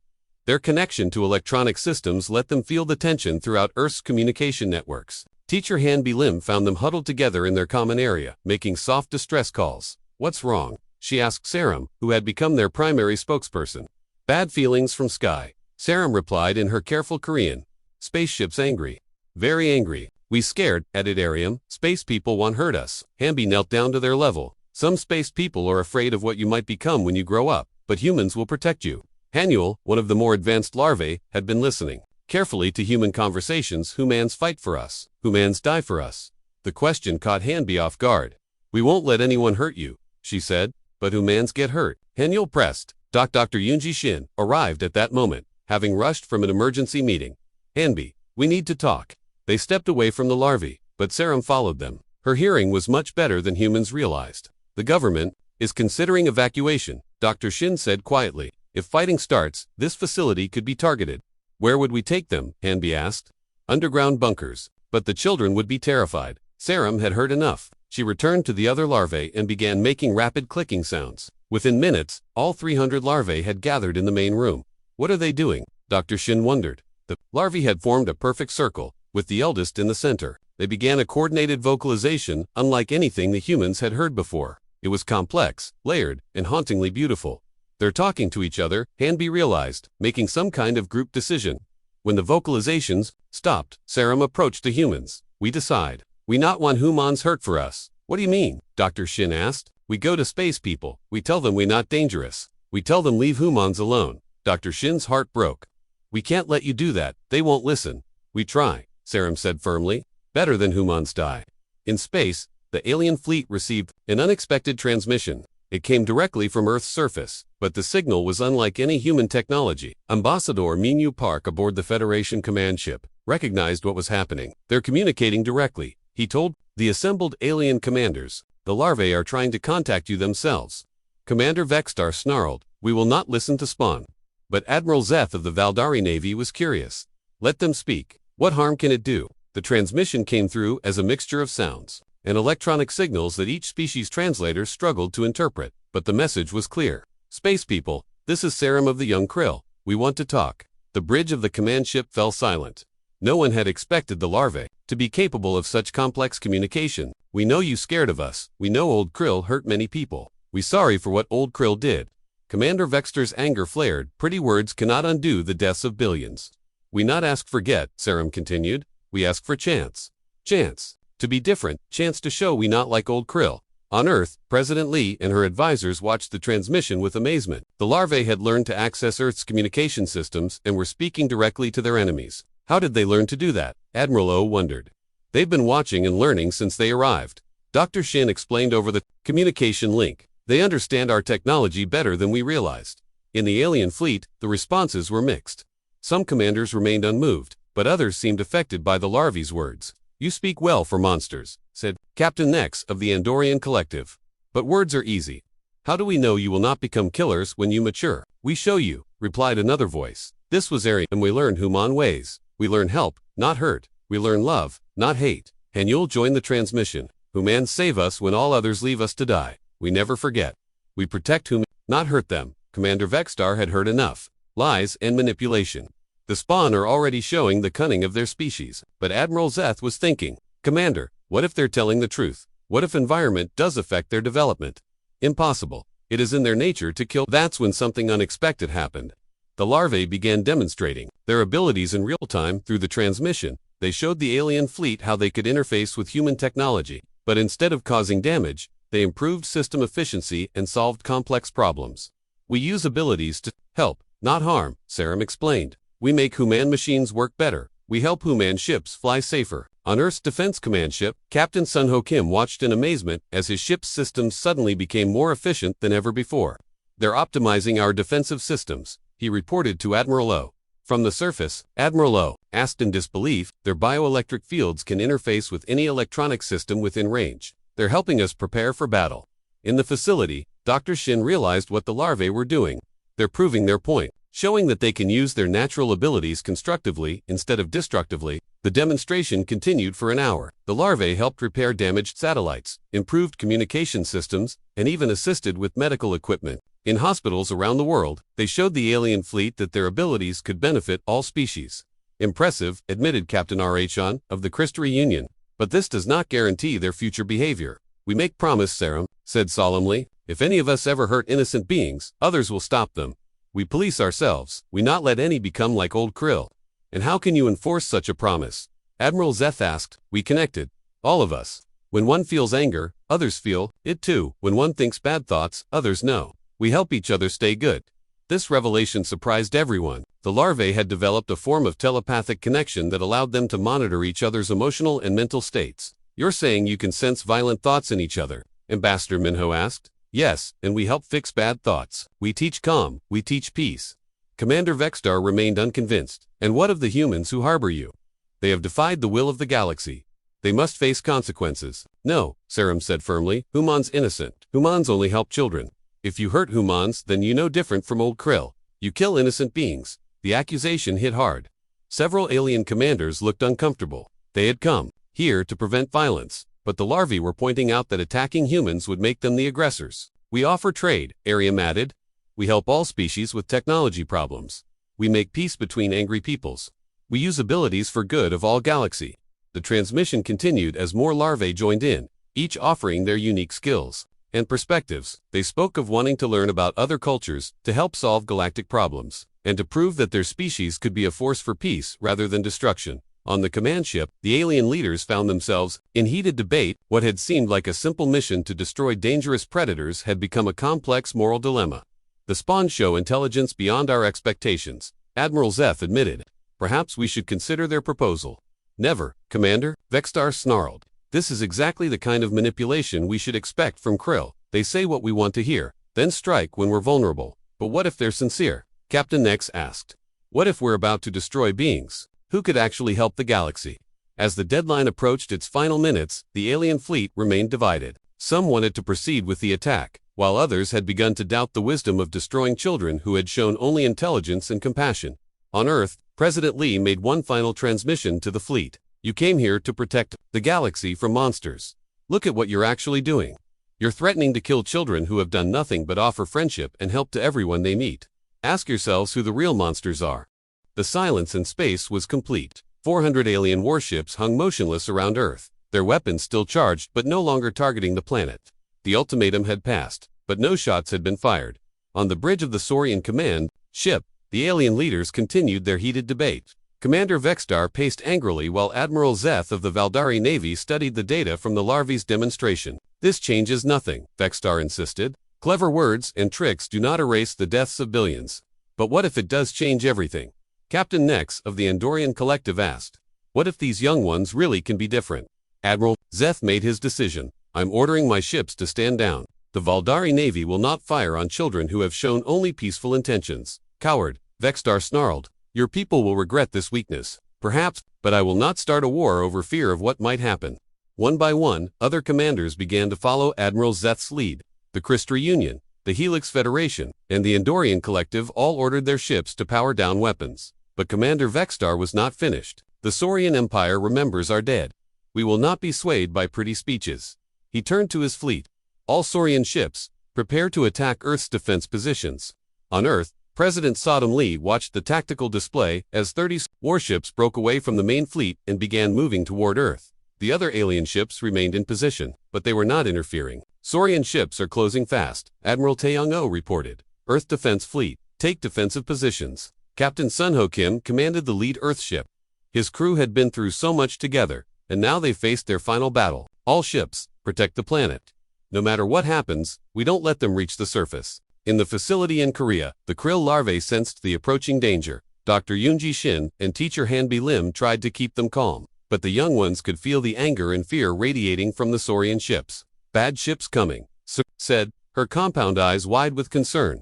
Their connection to electronic systems let them feel the tension throughout Earth's communication networks. Teacher Han Bi Lim found them huddled together in their common area, making soft distress calls. What's wrong? She asked Sarum, who had become their primary spokesperson. Bad feelings from Sky. Sarum replied in her careful Korean. Spaceship's angry. Very angry. We scared, added Ariam. Space people want hurt us. Hamby knelt down to their level. Some space people are afraid of what you might become when you grow up, but humans will protect you. Hanuel, one of the more advanced larvae, had been listening carefully to human conversations. Humans fight for us. Humans die for us. The question caught Hanby off guard. We won't let anyone hurt you, she said, but humans get hurt. Hanuel pressed. Dr. Yoonji Shin arrived at that moment, having rushed from an emergency meeting. Hanby, we need to talk. They stepped away from the larvae, but Sarum followed them. Her hearing was much better than humans realized. The government is considering evacuation, Dr. Shin said quietly. If fighting starts, this facility could be targeted. Where would we take them? Hanby asked. Underground bunkers. But the children would be terrified. Sarum had heard enough. She returned to the other larvae and began making rapid clicking sounds. Within minutes, all 300 larvae had gathered in the main room. What are they doing? Dr. Shin wondered. The larvae had formed a perfect circle, with the eldest in the center. They began a coordinated vocalization unlike anything the humans had heard before. It was complex, layered, and hauntingly beautiful. They're talking to each other, Hanby realized, making some kind of group decision. When the vocalizations stopped, Serum approached the humans. We decide. We not want humans hurt for us. What do you mean? Dr. Shin asked. We go to space people. We tell them we not dangerous. We tell them leave humans alone. Dr. Shin's heart broke. We can't let you do that. They won't listen. We try, Serum said firmly. Better than humans die. In space, the alien fleet received an unexpected transmission. It came directly from Earth's surface, but the signal was unlike any human technology. Ambassador Minyu Park aboard the Federation command ship recognized what was happening. They're communicating directly, he told the assembled alien commanders. The larvae are trying to contact you themselves. Commander Vexstar snarled, we will not listen to Spawn. But Admiral Zeth of the Valdari Navy was curious. Let them speak. What harm can it do? The transmission came through as a mixture of sounds and electronic signals that each species' translators struggled to interpret, but the message was clear. Space people, this is Serum of the Young Krill. We want to talk. The bridge of the command ship fell silent. No one had expected the larvae to be capable of such complex communication. We know you scared of us. We know Old Krill hurt many people. We sorry for what Old Krill did. Commander Vexter's anger flared. Pretty words cannot undo the deaths of billions. We not ask for get, Serum continued. We ask for chance. Chance. To be different, chance to show we not like Old Krill. On Earth, President Lee and her advisors watched the transmission with amazement. The larvae had learned to access Earth's communication systems and were speaking directly to their enemies. How did they learn to do that? Admiral O wondered. They've been watching and learning since they arrived. Dr. Shin explained over the communication link. They understand our technology better than we realized. In the alien fleet, the responses were mixed. Some commanders remained unmoved, but others seemed affected by the larvae's words. You speak well for monsters, said Captain Nex of the Andorian Collective. But words are easy. How do we know you will not become killers when you mature? We show you, replied another voice. This was Ari, and we learn human ways. We learn help, not hurt. We learn love, not hate. And you'll join the transmission. Humans save us when all others leave us to die. We never forget. We protect humans, not hurt them. Commander Vexstar had heard enough. Lies and manipulation. The Spawn are already showing the cunning of their species. But Admiral Zeth was thinking, Commander, what if they're telling the truth? What if environment does affect their development? Impossible. It is in their nature to kill. That's when something unexpected happened. The larvae began demonstrating their abilities in real time through the transmission. They showed the alien fleet how they could interface with human technology. But instead of causing damage, they improved system efficiency and solved complex problems. We use abilities to help, not harm, Serum explained. We make human machines work better. We help human ships fly safer. On Earth's Defense Command ship, Captain Sun Ho Kim watched in amazement as his ship's systems suddenly became more efficient than ever before. They're optimizing our defensive systems, he reported to Admiral O. From the surface, Admiral O asked in disbelief, their bioelectric fields can interface with any electronic system within range. They're helping us prepare for battle. In the facility, Dr. Shin realized what the larvae were doing. They're proving their point, showing that they can use their natural abilities constructively instead of destructively. The demonstration continued for an hour. The larvae helped repair damaged satellites, improved communication systems, and even assisted with medical equipment. In hospitals around the world, they showed the alien fleet that their abilities could benefit all species. Impressive, admitted Captain R.H.on of the Crystary Union. But this does not guarantee their future behavior. We make promise, Serum said solemnly. If any of us ever hurt innocent beings, others will stop them. We police ourselves. We not let any become like Old Krill. And how can you enforce such a promise? Admiral Zeth asked. We connected. All of us. When one feels anger, others feel it too. When one thinks bad thoughts, others know. We help each other stay good. This revelation surprised everyone. The larvae had developed a form of telepathic connection that allowed them to monitor each other's emotional and mental states. You're saying you can sense violent thoughts in each other? Ambassador Minho asked. Yes, and we help fix bad thoughts. We teach calm, we teach peace. Commander Vexstar remained unconvinced. And what of the humans who harbor you? They have defied the will of the galaxy. They must face consequences. No, Serum said firmly. Humans innocent. Humans only help children. If you hurt humans, then you no different from Old Krill. You kill innocent beings. The accusation hit hard. Several alien commanders looked uncomfortable. They had come here to prevent violence, but the larvae were pointing out that attacking humans would make them the aggressors. We offer trade, Ariam added. We help all species with technology problems. We make peace between angry peoples. We use abilities for good of all galaxy. The transmission continued as more larvae joined in, each offering their unique skills. and perspectives. They spoke of wanting to learn about other cultures, to help solve galactic problems, and to prove that their species could be a force for peace rather than destruction. On the command ship, the alien leaders found themselves in heated debate. What had seemed like a simple mission to destroy dangerous predators had become a complex moral dilemma. The spawns show intelligence beyond our expectations, Admiral Zeth admitted. Perhaps we should consider their proposal. Never, Commander, Vexstar snarled. This is exactly the kind of manipulation we should expect from Krill. They say what we want to hear, then strike when we're vulnerable. But what if they're sincere? Captain Nex asked. What if we're about to destroy beings who could actually help the galaxy? As the deadline approached its final minutes, the alien fleet remained divided. Some wanted to proceed with the attack, while others had begun to doubt the wisdom of destroying children who had shown only intelligence and compassion. On Earth, President Lee made one final transmission to the fleet. You came here to protect the galaxy from monsters. Look at what you're actually doing. You're threatening to kill children who have done nothing but offer friendship and help to everyone they meet. Ask yourselves who the real monsters are. The silence in space was complete. 400 alien warships hung motionless around Earth, their weapons still charged but no longer targeting the planet. The ultimatum had passed, but no shots had been fired. On the bridge of the Saurian command ship, the alien leaders continued their heated debate. Commander Vexstar paced angrily while Admiral Zeth of the Valdari Navy studied the data from the larvae's demonstration. This changes nothing, Vexstar insisted. Clever words and tricks do not erase the deaths of billions. But what if it does change everything? Captain Nex of the Andorian Collective asked. What if these young ones really can be different? Admiral Zeth made his decision. I'm ordering my ships to stand down. The Valdari Navy will not fire on children who have shown only peaceful intentions. Coward, Vexstar snarled. Your people will regret this weakness. Perhaps, but I will not start a war over fear of what might happen. One by one, other commanders began to follow Admiral Zeth's lead. The Crystra Union, the Helix Federation, and the Andorian Collective all ordered their ships to power down weapons. But Commander Vexstar was not finished. The Saurian Empire remembers our dead. We will not be swayed by pretty speeches. He turned to his fleet. All Saurian ships, prepare to attack Earth's defense positions. On Earth, President Sodom Lee watched the tactical display as 30 warships broke away from the main fleet and began moving toward Earth. The other alien ships remained in position, but they were not interfering. Saurian ships are closing fast, Admiral Taeyong-o reported. Earth Defense Fleet, take defensive positions. Captain Sunho Kim commanded the lead Earth ship. His crew had been through so much together, and now they faced their final battle. All ships, protect the planet. No matter what happens, we don't let them reach the surface. In the facility in Korea, the krill larvae sensed the approaching danger. Dr. Yoonji Shin and teacher Hanbi Lim tried to keep them calm, but the young ones could feel the anger and fear radiating from the Saurian ships. Bad ships coming, Sir said, her compound eyes wide with concern.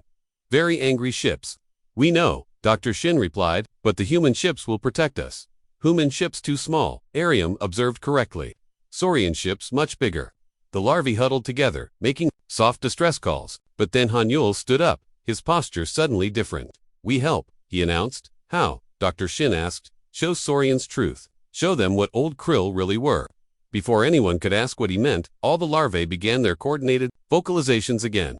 Very angry ships. We know, Dr. Shin replied, but the human ships will protect us. Human ships too small, Arium observed correctly. Saurian ships much bigger. The larvae huddled together, making soft distress calls. But then Hanyul stood up, his posture suddenly different. We help, he announced. How? Dr. Shin asked. Show Saurians truth. Show them what old krill really were. Before anyone could ask what he meant, all the larvae began their coordinated vocalizations again.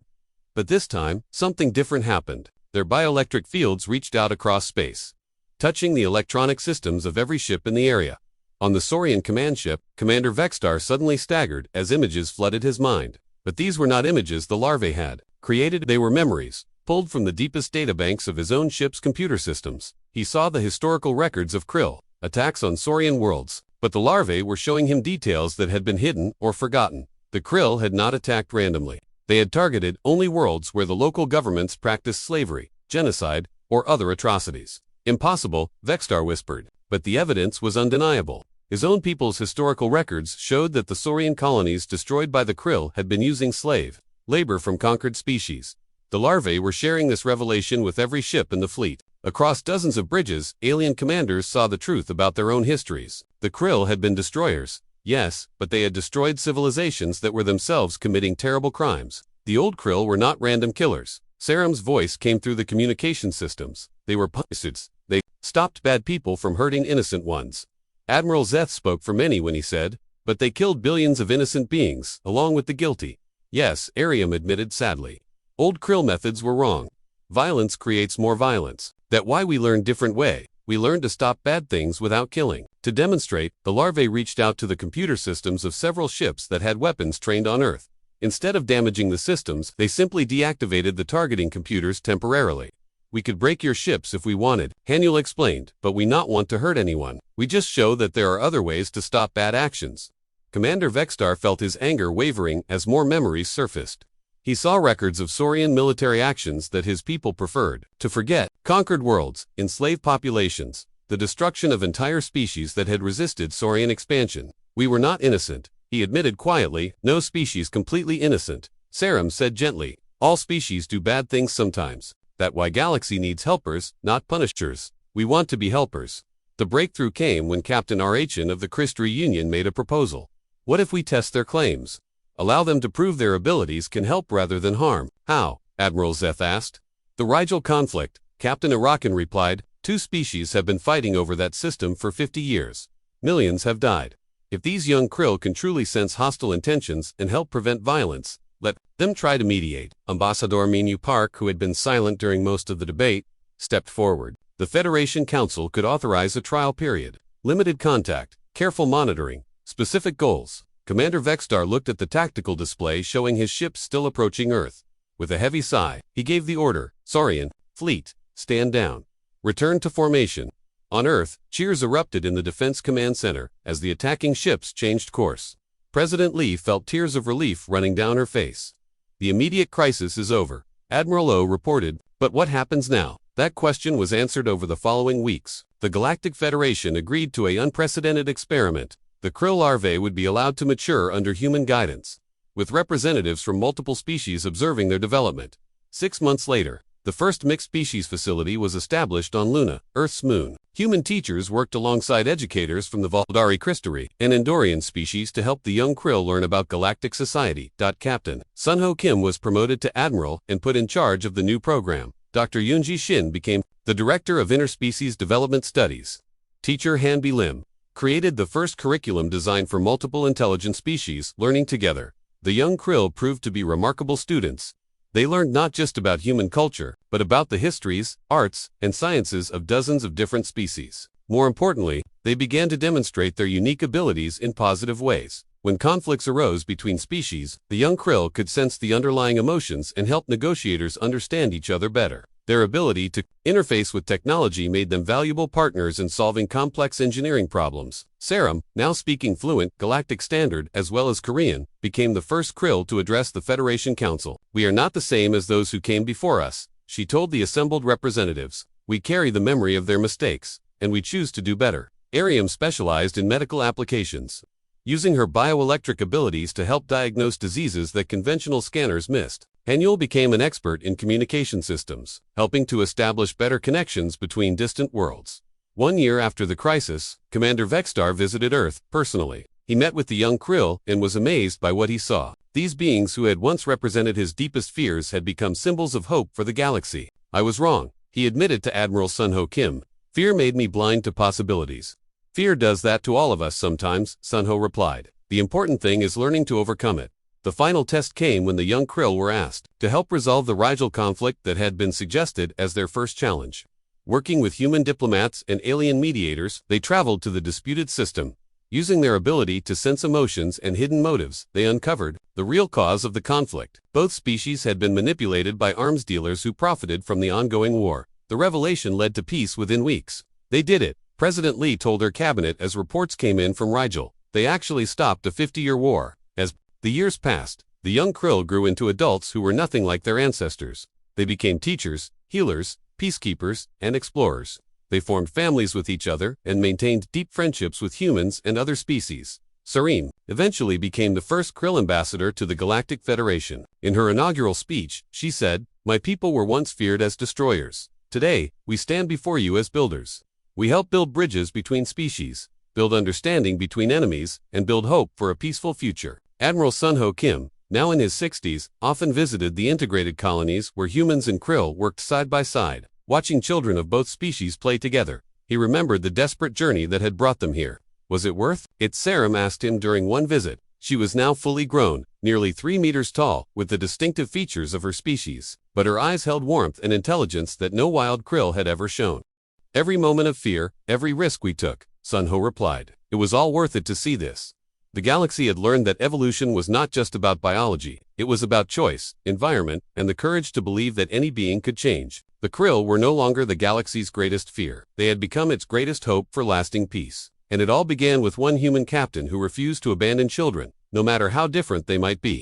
But this time, something different happened. Their bioelectric fields reached out across space, touching the electronic systems of every ship in the area. On the Saurian command ship, Commander Vexstar suddenly staggered as images flooded his mind. But these were not images the larvae had created, they were memories, pulled from the deepest databanks of his own ship's computer systems. He saw the historical records of krill, attacks on Saurian worlds, but the larvae were showing him details that had been hidden or forgotten. The krill had not attacked randomly. They had targeted only worlds where the local governments practiced slavery, genocide, or other atrocities. Impossible, Vexstar whispered, but the evidence was undeniable. His own people's historical records showed that the Saurian colonies destroyed by the krill had been using slave labor from conquered species. The larvae were sharing this revelation with every ship in the fleet. Across dozens of bridges, alien commanders saw the truth about their own histories. The krill had been destroyers, yes, but they had destroyed civilizations that were themselves committing terrible crimes. The old krill were not random killers. Sarum's voice came through the communication systems. They were punisuits. They stopped bad people from hurting innocent ones. Admiral Zeth spoke for many when he said, but they killed billions of innocent beings, along with the guilty. Yes, Arium admitted sadly. Old krill methods were wrong. Violence creates more violence. That's why we learn different way. We learn to stop bad things without killing. To demonstrate, the larvae reached out to the computer systems of several ships that had weapons trained on Earth. Instead of damaging the systems, they simply deactivated the targeting computers temporarily. We could break your ships if we wanted, Haniel explained, but we not want to hurt anyone. We just show that there are other ways to stop bad actions. Commander Vexstar felt his anger wavering as more memories surfaced. He saw records of Saurian military actions that his people preferred to forget: conquered worlds, enslaved populations, the destruction of entire species that had resisted Saurian expansion. We were not innocent, he admitted quietly. No species completely innocent, Sarum said gently. All species do bad things sometimes. That's why Galaxy needs helpers, not punishers. We want to be helpers. The breakthrough came when Captain Arachin of the Crystry Union made a proposal. What if we test their claims? Allow them to prove their abilities can help rather than harm. How? Admiral Zeth asked. The Rigel conflict, Captain Arakan replied. 2 species have been fighting over that system for 50 years. Millions have died. If these young Krill can truly sense hostile intentions and help prevent violence, let them try to mediate. Ambassador Minu Park, who had been silent during most of the debate, stepped forward. The Federation Council could authorize a trial period. Limited contact, careful monitoring, specific goals. Commander Vexstar looked at the tactical display showing his ships still approaching Earth. With a heavy sigh, he gave the order, Saurian fleet, stand down. Return to formation. On Earth, cheers erupted in the Defense Command Center as the attacking ships changed course. President Lee felt tears of relief running down her face. The immediate crisis is over, Admiral O reported, but what happens now? That question was answered over the following weeks. The Galactic Federation agreed to an unprecedented experiment. The Krill larvae would be allowed to mature under human guidance, with representatives from multiple species observing their development. 6 months later, the first mixed species facility was established on Luna, Earth's moon. Human teachers worked alongside educators from the Valdari Crystry and Endorian species to help the young Krill learn about galactic society. Captain Sunho Kim was promoted to Admiral and put in charge of the new program. Dr. Yoonji Shin became the Director of Interspecies Development Studies. Teacher Hanbi Lim created the first curriculum designed for multiple intelligent species learning together. The young Krill proved to be remarkable students. They learned not just about human culture, but about the histories, arts, and sciences of dozens of different species. More importantly, they began to demonstrate their unique abilities in positive ways. When conflicts arose between species, the young Krill could sense the underlying emotions and help negotiators understand each other better. Their ability to interface with technology made them valuable partners in solving complex engineering problems. Sarum, now speaking fluent Galactic Standard as well as Korean, became the first Krill to address the Federation Council. We are not the same as those who came before us, she told the assembled representatives. We carry the memory of their mistakes, and we choose to do better. Ariam specialized in medical applications, using her bioelectric abilities to help diagnose diseases that conventional scanners missed. Haniel became an expert in communication systems, helping to establish better connections between distant worlds. 1 year after the crisis, Commander Vexstar visited Earth personally. He met with the young Krill and was amazed by what he saw. These beings who had once represented his deepest fears had become symbols of hope for the galaxy. I was wrong, he admitted to Admiral Sunho Kim. Fear made me blind to possibilities. Fear does that to all of us sometimes, Sunho replied. The important thing is learning to overcome it. The final test came when the young Krill were asked to help resolve the Rigel conflict that had been suggested as their first challenge. Working with human diplomats and alien mediators, they traveled to the disputed system. Using their ability to sense emotions and hidden motives, they uncovered the real cause of the conflict. Both species had been manipulated by arms dealers who profited from the ongoing war. The revelation led to peace within weeks. They did it, President Lee told her cabinet as reports came in from Rigel. They actually stopped a 50-year war. As the years passed, the young Krill grew into adults who were nothing like their ancestors. They became teachers, healers, peacekeepers, and explorers. They formed families with each other and maintained deep friendships with humans and other species. Sarim eventually became the first Krill ambassador to the Galactic Federation. In her inaugural speech, she said, "My people were once feared as destroyers. Today, we stand before you as builders. We help build bridges between species, build understanding between enemies, and build hope for a peaceful future." Admiral Sunho Kim, now in his 60s, often visited the integrated colonies where humans and Krill worked side by side, watching children of both species play together. He remembered the desperate journey that had brought them here. Was it worth it? Sarum asked him during one visit. She was now fully grown, nearly 3 meters tall, with the distinctive features of her species, but her eyes held warmth and intelligence that no wild Krill had ever shown. Every moment of fear, every risk we took, Sunho replied. It was all worth it to see this. The galaxy had learned that evolution was not just about biology, it was about choice, environment, and the courage to believe that any being could change. The Krill were no longer the galaxy's greatest fear. They had become its greatest hope for lasting peace. And it all began with one human captain who refused to abandon children, no matter how different they might be.